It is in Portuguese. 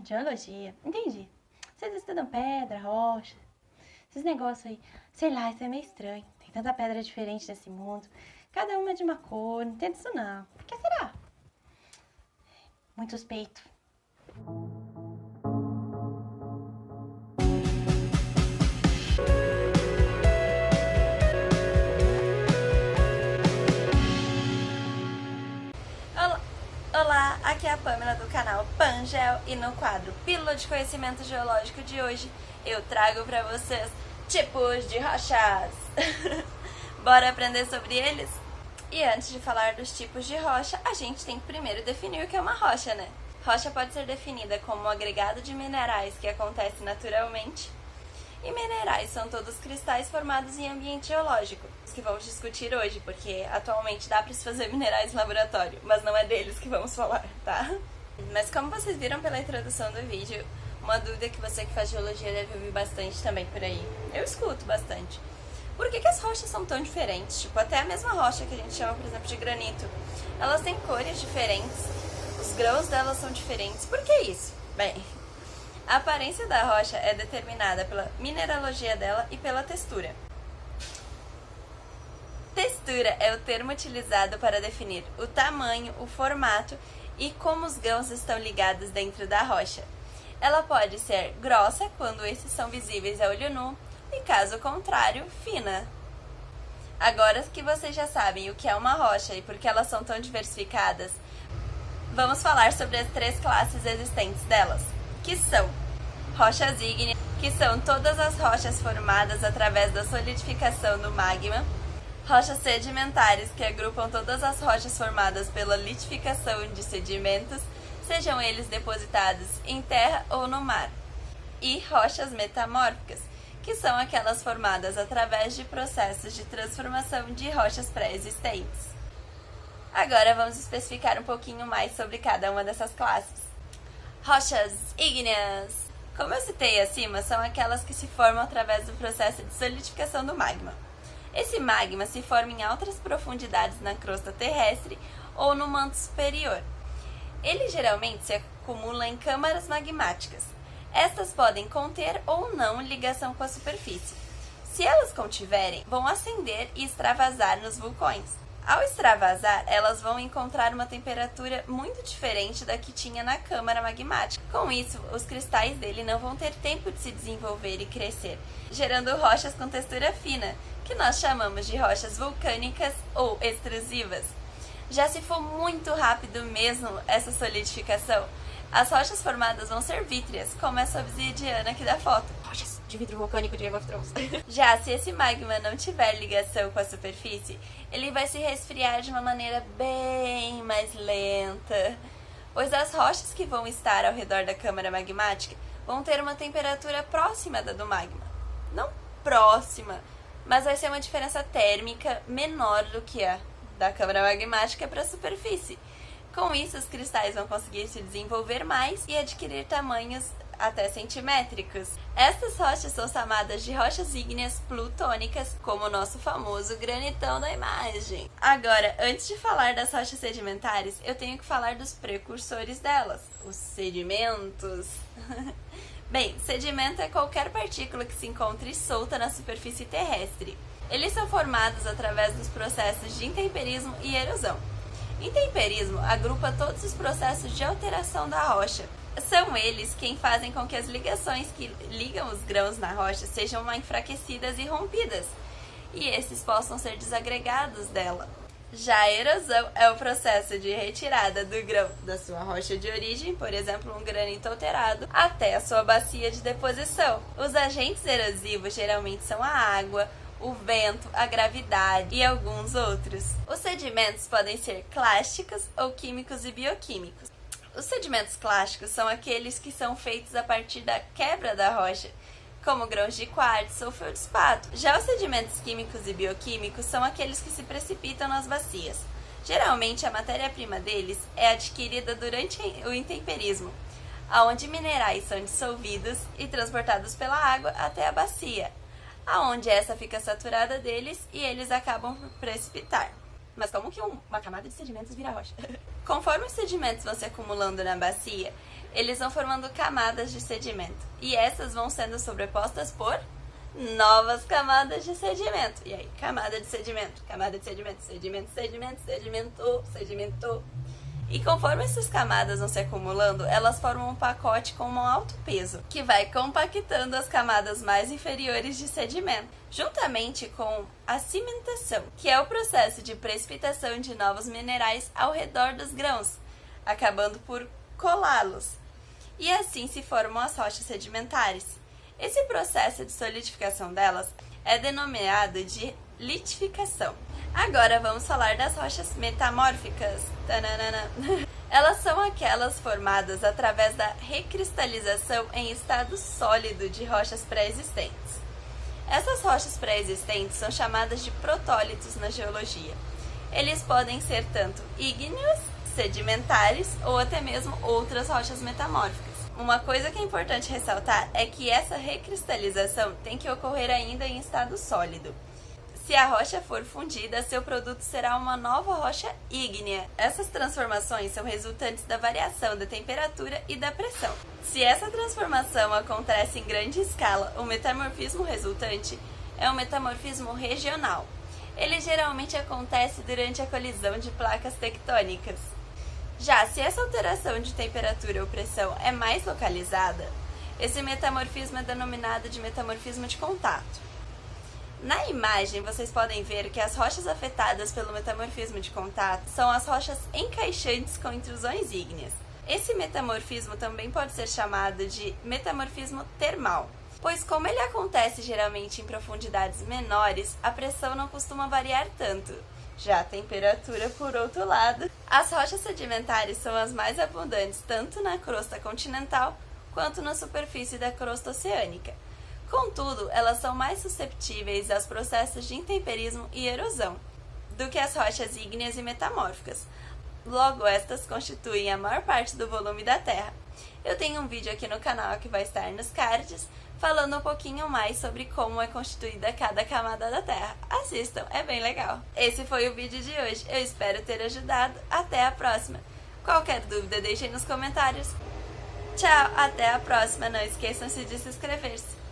Geologia. Entendi. Vocês estudam pedra, rocha, esses negócios aí. Sei lá, isso é meio estranho. Tem tanta pedra diferente nesse mundo. Cada uma é de uma cor. Não entendo isso não. Por que será? Muito suspeito. Olá, aqui é a Pamela do canal Pangel e no quadro Pílula de Conhecimento Geológico de hoje eu trago pra vocês tipos de rochas. Bora aprender sobre eles? E antes de falar dos tipos de rocha, a gente tem que primeiro definir o que é uma rocha, né? Rocha pode ser definida como um agregado de minerais que acontece naturalmente. E minerais são todos cristais formados em ambiente geológico, que vamos discutir hoje, porque atualmente dá para se fazer minerais no laboratório, mas não é deles que vamos falar, tá? Mas como vocês viram pela introdução do vídeo, uma dúvida que você que faz geologia deve ouvir bastante também por aí. Eu escuto bastante. Por que as rochas são tão diferentes? Tipo, até a mesma rocha que a gente chama, por exemplo, de granito. Elas têm cores diferentes, os grãos delas são diferentes. Por que isso? Bem, a aparência da rocha é determinada pela mineralogia dela e pela textura. Textura é o termo utilizado para definir o tamanho, o formato e como os grãos estão ligados dentro da rocha. Ela pode ser grossa, quando esses são visíveis a olho nu, e caso contrário, fina. Agora que vocês já sabem o que é uma rocha e por que elas são tão diversificadas, vamos falar sobre as três classes existentes delas, que são rochas ígneas, que são todas as rochas formadas através da solidificação do magma, rochas sedimentares, que agrupam todas as rochas formadas pela litificação de sedimentos, sejam eles depositados em terra ou no mar, e rochas metamórficas, que são aquelas formadas através de processos de transformação de rochas pré-existentes. Agora vamos especificar um pouquinho mais sobre cada uma dessas classes. Rochas ígneas. Como eu citei acima, são aquelas que se formam através do processo de solidificação do magma. Esse magma se forma em altas profundidades na crosta terrestre ou no manto superior. Ele geralmente se acumula em câmaras magmáticas. Estas podem conter ou não ligação com a superfície. Se elas contiverem, vão acender e extravasar nos vulcões. Ao extravasar, elas vão encontrar uma temperatura muito diferente da que tinha na câmara magmática. Com isso, os cristais dele não vão ter tempo de se desenvolver e crescer, gerando rochas com textura fina, que nós chamamos de rochas vulcânicas ou extrusivas. Já se for muito rápido mesmo essa solidificação, as rochas formadas vão ser vítreas, como essa obsidiana aqui da foto. Rochas de vidro vulcânico de Game of Thrones. Já se esse magma não tiver ligação com a superfície, ele vai se resfriar de uma maneira bem mais lenta, pois as rochas que vão estar ao redor da câmara magmática vão ter uma temperatura próxima da do magma. Não próxima, mas vai ser uma diferença térmica menor do que a da câmara magmática para a superfície. Com isso, os cristais vão conseguir se desenvolver mais e adquirir tamanhos até centimétricos. Estas rochas são chamadas de rochas ígneas plutônicas, como o nosso famoso granitão da imagem. Agora, antes de falar das rochas sedimentares, eu tenho que falar dos precursores delas, os sedimentos. Bem, sedimento é qualquer partícula que se encontre solta na superfície terrestre. Eles são formados através dos processos de intemperismo e erosão. Intemperismo agrupa todos os processos de alteração da rocha. São eles quem fazem com que as ligações que ligam os grãos na rocha sejam enfraquecidas e rompidas, e esses possam ser desagregados dela. Já a erosão é o processo de retirada do grão da sua rocha de origem, por exemplo, um granito alterado, até a sua bacia de deposição. Os agentes erosivos geralmente são a água, o vento, a gravidade e alguns outros. Os sedimentos podem ser clásticos ou químicos e bioquímicos. Os sedimentos clásticos são aqueles que são feitos a partir da quebra da rocha, como grãos de quartzo ou feldspato. Já os sedimentos químicos e bioquímicos são aqueles que se precipitam nas bacias. Geralmente, a matéria-prima deles é adquirida durante o intemperismo, onde minerais são dissolvidos e transportados pela água até a bacia, aonde essa fica saturada deles e eles acabam por precipitar. Mas como que uma camada de sedimentos vira rocha? Conforme os sedimentos vão se acumulando na bacia, eles vão formando camadas de sedimento. E essas vão sendo sobrepostas por novas camadas de sedimento. E aí, camada de sedimento, sedimento, sedimento. E conforme essas camadas vão se acumulando, elas formam um pacote com um alto peso, que vai compactando as camadas mais inferiores de sedimento, juntamente com a cimentação, que é o processo de precipitação de novos minerais ao redor dos grãos, acabando por colá-los. E assim se formam as rochas sedimentares. Esse processo de solidificação delas é denominado de litificação. Agora vamos falar das rochas metamórficas. Tananana. Elas são aquelas formadas através da recristalização em estado sólido de rochas pré-existentes. Essas rochas pré-existentes são chamadas de protólitos na geologia. Eles podem ser tanto ígneos, sedimentares ou até mesmo outras rochas metamórficas. Uma coisa que é importante ressaltar é que essa recristalização tem que ocorrer ainda em estado sólido. Se a rocha for fundida, seu produto será uma nova rocha ígnea. Essas transformações são resultantes da variação da temperatura e da pressão. Se essa transformação acontece em grande escala, o metamorfismo resultante é um metamorfismo regional. Ele geralmente acontece durante a colisão de placas tectônicas. Já se essa alteração de temperatura ou pressão é mais localizada, esse metamorfismo é denominado de metamorfismo de contato. Na imagem, vocês podem ver que as rochas afetadas pelo metamorfismo de contato são as rochas encaixantes com intrusões ígneas. Esse metamorfismo também pode ser chamado de metamorfismo termal, pois como ele acontece geralmente em profundidades menores, a pressão não costuma variar tanto. Já a temperatura, por outro lado, as rochas sedimentares são as mais abundantes tanto na crosta continental quanto na superfície da crosta oceânica. Contudo, elas são mais susceptíveis aos processos de intemperismo e erosão do que as rochas ígneas e metamórficas. Logo, estas constituem a maior parte do volume da Terra. Eu tenho um vídeo aqui no canal que vai estar nos cards, falando um pouquinho mais sobre como é constituída cada camada da Terra. Assistam, é bem legal. Esse foi o vídeo de hoje, eu espero ter ajudado. Até a próxima. Qualquer dúvida, deixem nos comentários. Tchau, até a próxima. Não esqueçam-se de se inscrever-se.